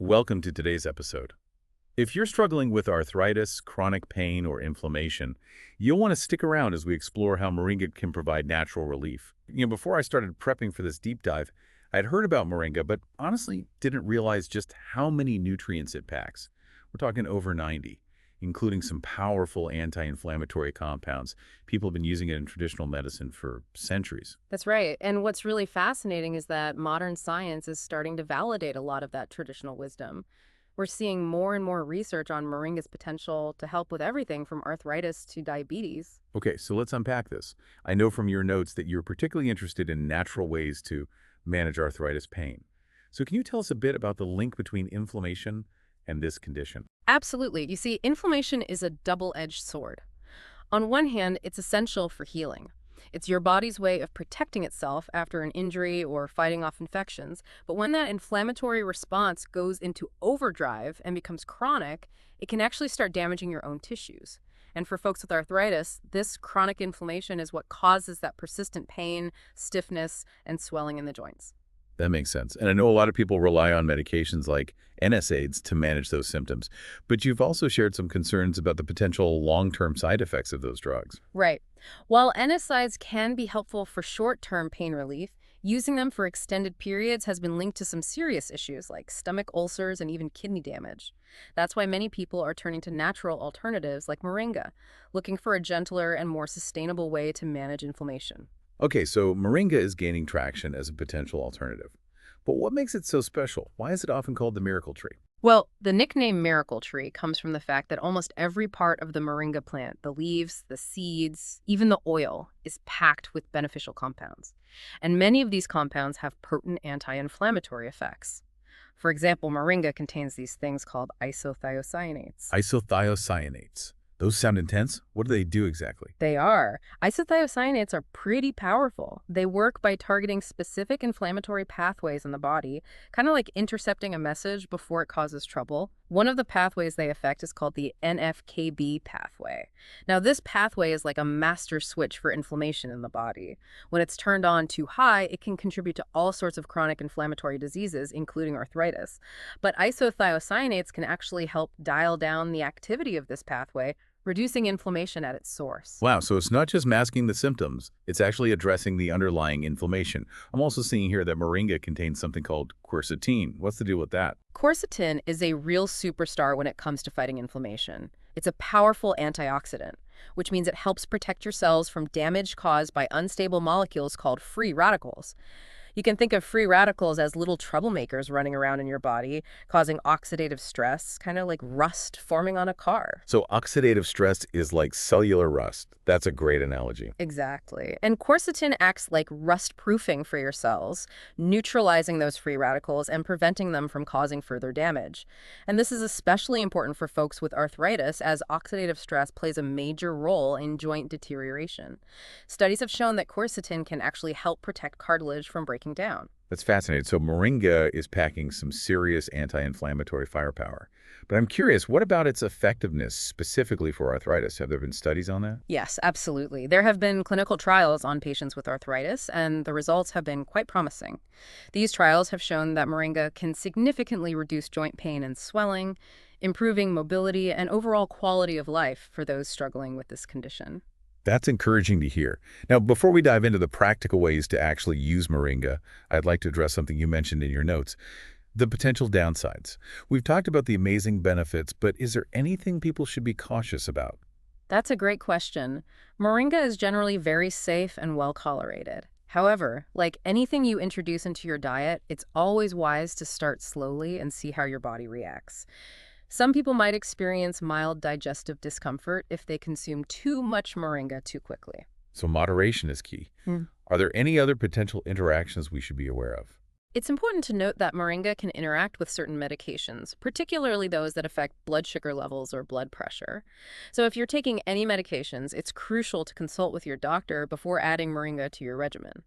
Welcome to today's episode. If you're struggling with arthritis, chronic pain, or inflammation, you'll want to stick around as we explore how Moringa can provide natural relief. Before I started prepping for this deep dive, I'd heard about Moringa, but honestly didn't realize just how many nutrients it packs. We're talking over 90, including some powerful anti-inflammatory compounds. People have been using it in traditional medicine for centuries. That's right. And what's really fascinating is that modern science is starting to validate a lot of that traditional wisdom. We're seeing more and more research on moringa's potential to help with everything from arthritis to diabetes. Okay, so let's unpack this. I know from your notes that you're particularly interested in natural ways to manage arthritis pain. So can you tell us a bit about the link between inflammation and this condition? Absolutely. You see, inflammation is a double-edged sword. On one hand, it's essential for healing. It's your body's way of protecting itself after an injury or fighting off infections. But when that inflammatory response goes into overdrive and becomes chronic, it can actually start damaging your own tissues. And for folks with arthritis, this chronic inflammation is what causes that persistent pain, stiffness, and swelling in the joints. That makes sense. And I know a lot of people rely on medications like NSAIDs to manage those symptoms, but you've also shared some concerns about the potential long-term side effects of those drugs. Right. While NSAIDs can be helpful for short-term pain relief, using them for extended periods has been linked to some serious issues like stomach ulcers and even kidney damage. That's why many people are turning to natural alternatives like moringa, looking for a gentler and more sustainable way to manage inflammation. Okay, so Moringa is gaining traction as a potential alternative. But what makes it so special? Why is it often called the miracle tree? Well, the nickname miracle tree comes from the fact that almost every part of the moringa plant, the leaves, the seeds, even the oil, is packed with beneficial compounds. And many of these compounds have potent anti-inflammatory effects. For example, moringa contains these things called isothiocyanates. Isothiocyanates. Those sound intense. What do they do exactly? They are. Isothiocyanates are pretty powerful. They work by targeting specific inflammatory pathways in the body, kind of like intercepting a message before it causes trouble. One of the pathways they affect is called the NFKB pathway. Now, this pathway is like a master switch for inflammation in the body. When it's turned on too high, it can contribute to all sorts of chronic inflammatory diseases, including arthritis. But isothiocyanates can actually help dial down the activity of this pathway, reducing inflammation at its source. Wow, so it's not just masking the symptoms, it's actually addressing the underlying inflammation. I'm also seeing here that Moringa contains something called quercetin. What's the deal with that? Quercetin is a real superstar when it comes to fighting inflammation. It's a powerful antioxidant, which means it helps protect your cells from damage caused by unstable molecules called free radicals. You can think of free radicals as little troublemakers running around in your body, causing oxidative stress, kind of like rust forming on a car. So oxidative stress is like cellular rust. That's a great analogy. Exactly. And quercetin acts like rust proofing for your cells, neutralizing those free radicals and preventing them from causing further damage. And this is especially important for folks with arthritis, as oxidative stress plays a major role in joint deterioration. Studies have shown that quercetin can actually help protect cartilage from breaking down. That's fascinating. So Moringa is packing some serious anti-inflammatory firepower. But I'm curious, what about its effectiveness specifically for arthritis? Have there been studies on that? Yes, absolutely. There have been clinical trials on patients with arthritis, and the results have been quite promising. These trials have shown that moringa can significantly reduce joint pain and swelling, improving mobility and overall quality of life for those struggling with this condition. That's encouraging to hear. Now, before we dive into the practical ways to actually use Moringa, I'd like to address something you mentioned in your notes, the potential downsides. We've talked about the amazing benefits, but is there anything people should be cautious about? That's a great question. Moringa is generally very safe and well tolerated. However, like anything you introduce into your diet, it's always wise to start slowly and see how your body reacts. Some people might experience mild digestive discomfort if they consume too much moringa too quickly. So moderation is key. Mm. Are there any other potential interactions we should be aware of? It's important to note that moringa can interact with certain medications, particularly those that affect blood sugar levels or blood pressure. So if you're taking any medications, it's crucial to consult with your doctor before adding moringa to your regimen.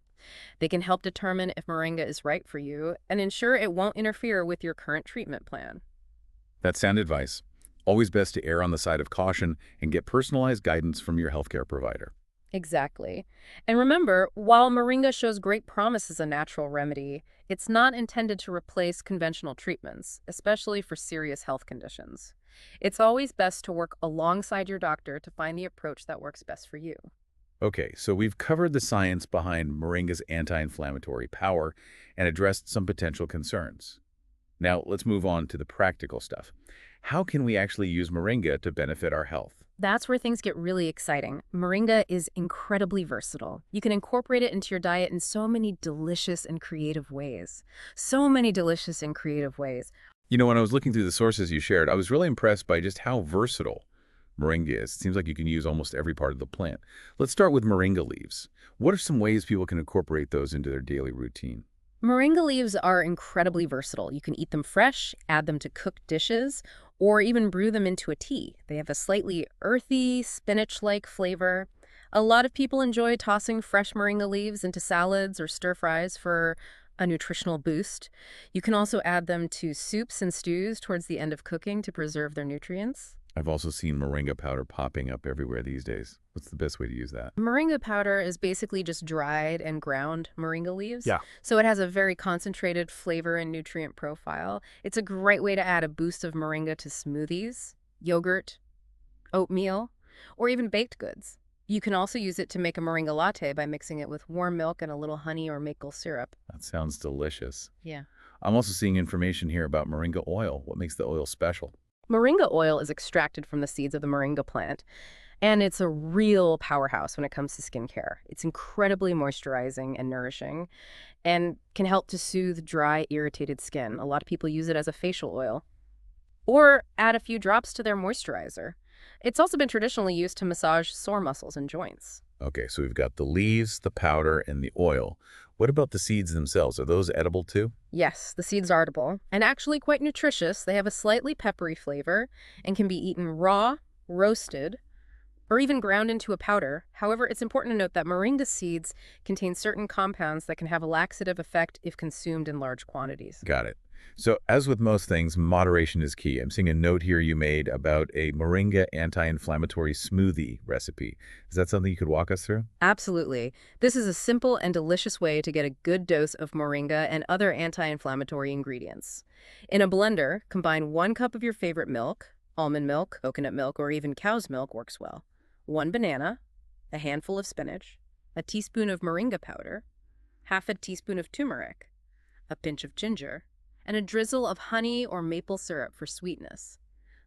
They can help determine if moringa is right for you and ensure it won't interfere with your current treatment plan. That's sound advice. Always best to err on the side of caution and get personalized guidance from your healthcare provider. Exactly. And remember, while moringa shows great promise as a natural remedy, it's not intended to replace conventional treatments, especially for serious health conditions. It's always best to work alongside your doctor to find the approach that works best for you. Okay, so we've covered the science behind moringa's anti-inflammatory power and addressed some potential concerns. Now, let's move on to the practical stuff. How can we actually use moringa to benefit our health? That's where things get really exciting. Moringa is incredibly versatile. You can incorporate it into your diet in so many delicious and creative ways. So many delicious and creative ways. You know, when I was looking through the sources you shared, I was really impressed by just how versatile moringa is. It seems like you can use almost every part of the plant. Let's start with moringa leaves. What are some ways people can incorporate those into their daily routine? Moringa leaves are incredibly versatile. You can eat them fresh, add them to cooked dishes, or even brew them into a tea. They have a slightly earthy, spinach-like flavor. A lot of people enjoy tossing fresh moringa leaves into salads or stir-fries for a nutritional boost. You can also add them to soups and stews towards the end of cooking to preserve their nutrients. I've also seen moringa powder popping up everywhere these days. What's the best way to use that? Moringa powder is basically just dried and ground moringa leaves. Yeah. So it has a very concentrated flavor and nutrient profile. It's a great way to add a boost of moringa to smoothies, yogurt, oatmeal, or even baked goods. You can also use it to make a moringa latte by mixing it with warm milk and a little honey or maple syrup. That sounds delicious. Yeah. I'm also seeing information here about moringa oil. What makes the oil special? Moringa oil is extracted from the seeds of the moringa plant, and it's a real powerhouse when it comes to skincare. It's incredibly moisturizing and nourishing and can help to soothe dry, irritated skin. A lot of people use it as a facial oil or add a few drops to their moisturizer. It's also been traditionally used to massage sore muscles and joints. Okay, so we've got the leaves, the powder, and the oil. What about the seeds themselves? Are those edible too? Yes, the seeds are edible and actually quite nutritious. They have a slightly peppery flavor and can be eaten raw, roasted, or even ground into a powder. However, it's important to note that moringa seeds contain certain compounds that can have a laxative effect if consumed in large quantities. Got it. So as with most things, moderation is key. I'm seeing a note here you made about a moringa anti-inflammatory smoothie recipe. Is that something you could walk us through? Absolutely. This is a simple and delicious way to get a good dose of moringa and other anti-inflammatory ingredients. In a blender, combine 1 cup of your favorite milk, almond milk, coconut milk, or even cow's milk works well, 1 banana, a handful of spinach, a teaspoon of moringa powder, half a teaspoon of turmeric, a pinch of ginger, and a drizzle of honey or maple syrup for sweetness.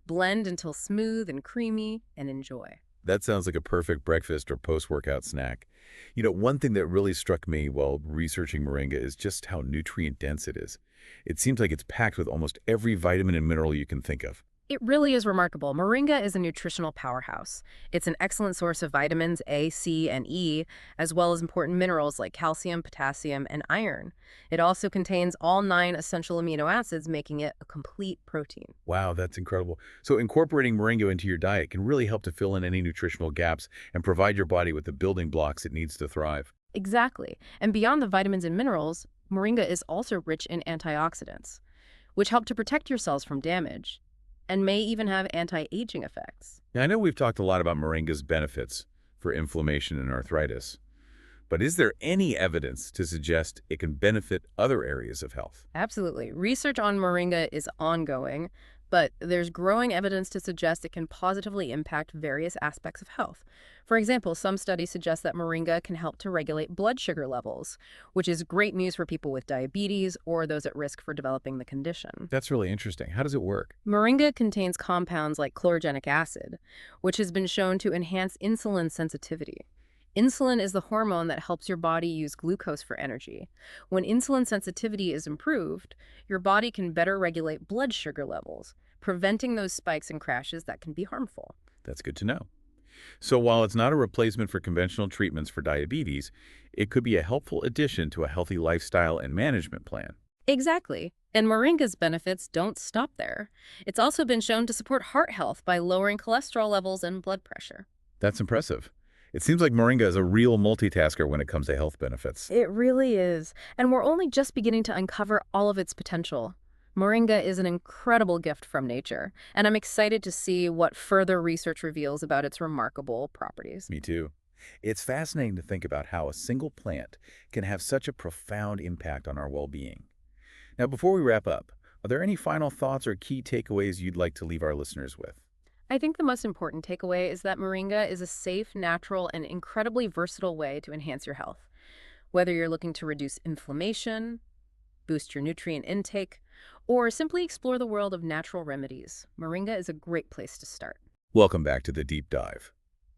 Blend until smooth and creamy and enjoy. That sounds like a perfect breakfast or post-workout snack. You know, one thing that really struck me while researching moringa is just how nutrient-dense it is. It seems like it's packed with almost every vitamin and mineral you can think of. It really is remarkable. Moringa is a nutritional powerhouse. It's an excellent source of vitamins A, C, and E, as well as important minerals like calcium, potassium, and iron. It also contains all 9 essential amino acids, making it a complete protein. Wow, that's incredible. So incorporating moringa into your diet can really help to fill in any nutritional gaps and provide your body with the building blocks it needs to thrive. Exactly. And beyond the vitamins and minerals, moringa is also rich in antioxidants, which help to protect your cells from damage and may even have anti-aging effects. Now, I know we've talked a lot about moringa's benefits for inflammation and arthritis, but is there any evidence to suggest it can benefit other areas of health? Absolutely. Research on moringa is ongoing, but there's growing evidence to suggest it can positively impact various aspects of health. For example, some studies suggest that moringa can help to regulate blood sugar levels, which is great news for people with diabetes or those at risk for developing the condition. That's really interesting. How does it work? Moringa contains compounds like chlorogenic acid, which has been shown to enhance insulin sensitivity. Insulin is the hormone that helps your body use glucose for energy. When insulin sensitivity is improved, your body can better regulate blood sugar levels, preventing those spikes and crashes that can be harmful. That's good to know. So while it's not a replacement for conventional treatments for diabetes, it could be a helpful addition to a healthy lifestyle and management plan. Exactly. And moringa's benefits don't stop there. It's also been shown to support heart health by lowering cholesterol levels and blood pressure. That's impressive. It seems like moringa is a real multitasker when it comes to health benefits. It really is. And we're only just beginning to uncover all of its potential. Moringa is an incredible gift from nature, and I'm excited to see what further research reveals about its remarkable properties. Me too. It's fascinating to think about how a single plant can have such a profound impact on our well-being. Now, before we wrap up, are there any final thoughts or key takeaways you'd like to leave our listeners with? I think the most important takeaway is that moringa is a safe, natural, and incredibly versatile way to enhance your health. Whether you're looking to reduce inflammation, boost your nutrient intake, or simply explore the world of natural remedies, moringa is a great place to start. Welcome back to the deep dive.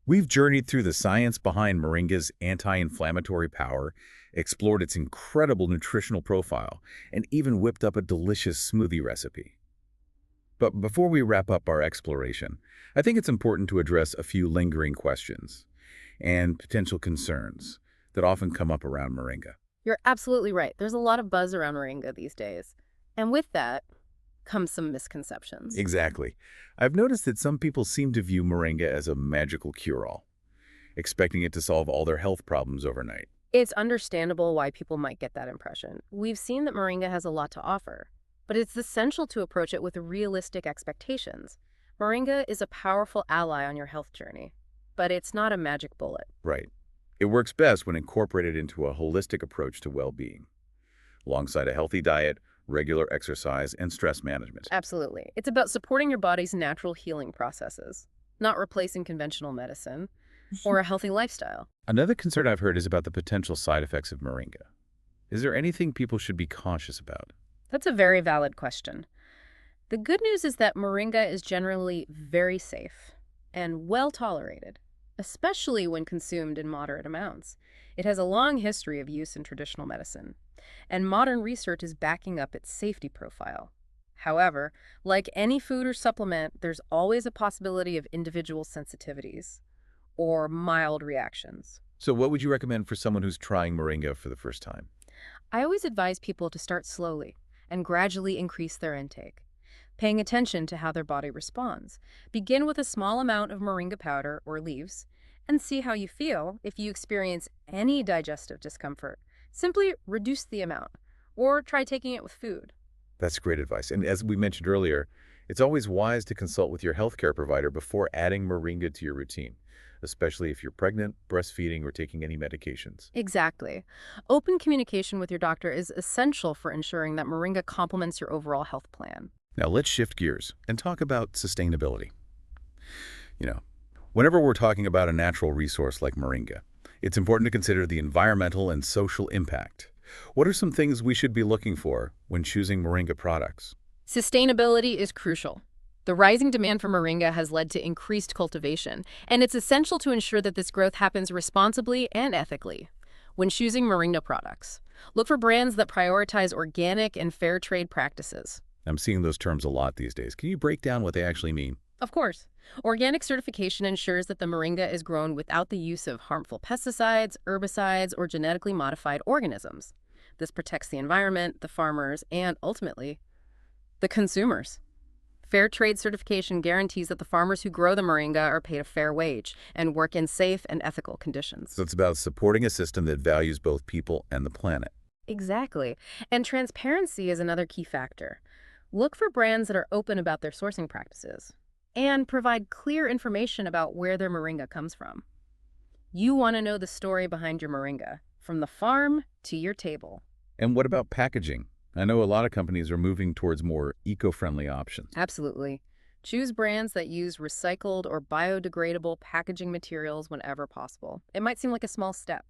We've journeyed through the science behind moringa's anti-inflammatory power, explored its incredible nutritional profile, and even whipped up a delicious smoothie recipe. But before we wrap up our exploration, I think it's important to address a few lingering questions and potential concerns that often come up around moringa. You're absolutely right. There's a lot of buzz around moringa these days. And with that comes some misconceptions. Exactly. I've noticed that some people seem to view moringa as a magical cure-all, expecting it to solve all their health problems overnight. It's understandable why people might get that impression. We've seen that moringa has a lot to offer, but it's essential to approach it with realistic expectations. Moringa is a powerful ally on your health journey, but it's not a magic bullet. Right. It works best when incorporated into a holistic approach to well-being, alongside a healthy diet, regular exercise, and stress management. Absolutely. It's about supporting your body's natural healing processes, not replacing conventional medicine or a healthy lifestyle. Another concern I've heard is about the potential side effects of moringa. Is there anything people should be cautious about? That's a very valid question. The good news is that moringa is generally very safe and well tolerated, especially when consumed in moderate amounts. It has a long history of use in traditional medicine, and modern research is backing up its safety profile. However, like any food or supplement, there's always a possibility of individual sensitivities or mild reactions. So what would you recommend for someone who's trying moringa for the first time? I always advise people to start slowly and gradually increase their intake, paying attention to how their body responds. Begin with a small amount of moringa powder or leaves and see how you feel. If you experience any digestive discomfort, simply reduce the amount or try taking it with food. That's great advice. And as we mentioned earlier, it's always wise to consult with your healthcare provider before adding moringa to your routine, especially if you're pregnant, breastfeeding, or taking any medications. Exactly. Open communication with your doctor is essential for ensuring that moringa complements your overall health plan. Now let's shift gears and talk about sustainability. You know, whenever we're talking about a natural resource like moringa, it's important to consider the environmental and social impact. What are some things we should be looking for when choosing moringa products? Sustainability is crucial. The rising demand for moringa has led to increased cultivation, and it's essential to ensure that this growth happens responsibly and ethically. When choosing moringa products, look for brands that prioritize organic and fair trade practices. I'm seeing those terms a lot these days. Can you break down what they actually mean? Of course, organic certification ensures that the moringa is grown without the use of harmful pesticides, herbicides, or genetically modified organisms. This protects the environment, the farmers, and ultimately, the consumers. Fair trade certification guarantees that the farmers who grow the moringa are paid a fair wage and work in safe and ethical conditions. So it's about supporting a system that values both people and the planet. Exactly. And transparency is another key factor. Look for brands that are open about their sourcing practices and provide clear information about where their moringa comes from. You want to know the story behind your moringa, from the farm to your table. And what about packaging? I know a lot of companies are moving towards more eco-friendly options. Absolutely. Choose brands that use recycled or biodegradable packaging materials whenever possible. It might seem like a small step,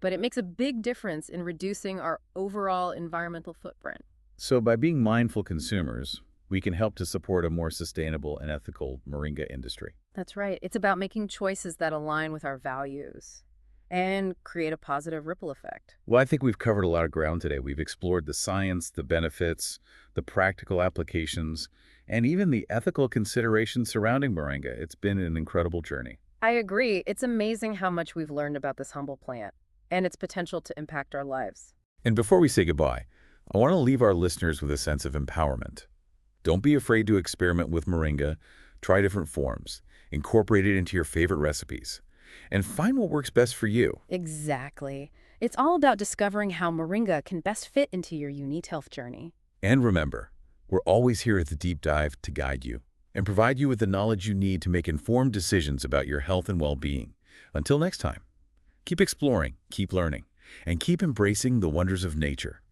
but it makes a big difference in reducing our overall environmental footprint. So by being mindful consumers, we can help to support a more sustainable and ethical moringa industry. That's right. It's about making choices that align with our values and create a positive ripple effect. Well, I think we've covered a lot of ground today. We've explored the science, the benefits, the practical applications, and even the ethical considerations surrounding moringa. It's been an incredible journey. I agree. It's amazing how much we've learned about this humble plant and its potential to impact our lives. And before we say goodbye, I want to leave our listeners with a sense of empowerment. Don't be afraid to experiment with moringa, try different forms, incorporate it into your favorite recipes, and find what works best for you. Exactly. It's all about discovering how moringa can best fit into your unique health journey. And remember, we're always here at the Deep Dive to guide you and provide you with the knowledge you need to make informed decisions about your health and well-being. Until next time, keep exploring, keep learning, and keep embracing the wonders of nature.